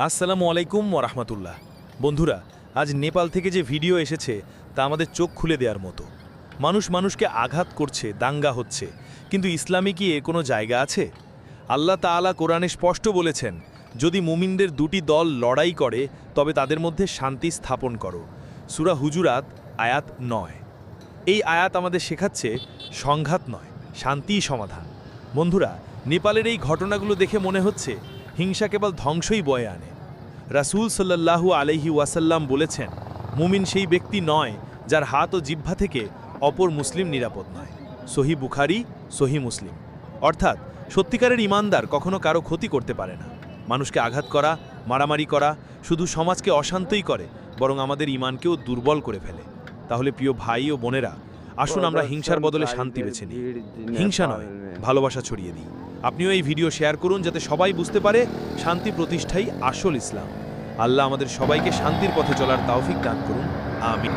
আসসালামু আলাইকুম ওরহমতুল্লাহ। বন্ধুরা, আজ নেপাল থেকে যে ভিডিও এসেছে তা আমাদের চোখ খুলে দেওয়ার মতো। মানুষ মানুষকে আঘাত করছে, দাঙ্গা হচ্ছে, কিন্তু ইসলামে কি এর কোনো জায়গা আছে? আল্লাহ তাআলা কোরআনে স্পষ্ট বলেছেন, যদি মুমিনদের দুটি দল লড়াই করে তবে তাদের মধ্যে শান্তি স্থাপন করো। সূরা হুজুরাত আয়াত 9। এই আয়াত আমাদের শেখাচ্ছে সংঘাত নয়, শান্তিই সমাধান। বন্ধুরা, নেপালের এই ঘটনাগুলো দেখে মনে হচ্ছে হিংসা কেবল ধ্বংসই বয়ে আনে। রাসূল সাল্লাল্লাহু আলাইহি ওয়াসাল্লাম বলেছেন, মুমিন সেই ব্যক্তি নয় যার হাত ও জিহ্বা থেকে অপর মুসলিম নিরাপদ নয়। সহি বুখারী, সহি মুসলিম। অর্থাৎ সত্যিকারের ইমানদার কখনো কারো ক্ষতি করতে পারে না। মানুষকে আঘাত করা, মারামারি করা শুধু সমাজকে অশান্তই করে, বরং আমাদের ইমানকেও দুর্বল করে ফেলে। তাহলে প্রিয় ভাই ও বোনেরা, আসুন আমরা হিংসার বদলে শান্তি বেছে নিই। হিংসা নয়, ভালোবাসা ছড়িয়ে দিই। আপনিও এই ভিডিও শেয়ার করুন যাতে সবাই বুঝতে পারে শান্তি প্রতিষ্ঠাই আসল ইসলাম। আল্লাহ আমাদের সবাইকে শান্তির পথে চলার তৌফিক দান করুন। আমিন।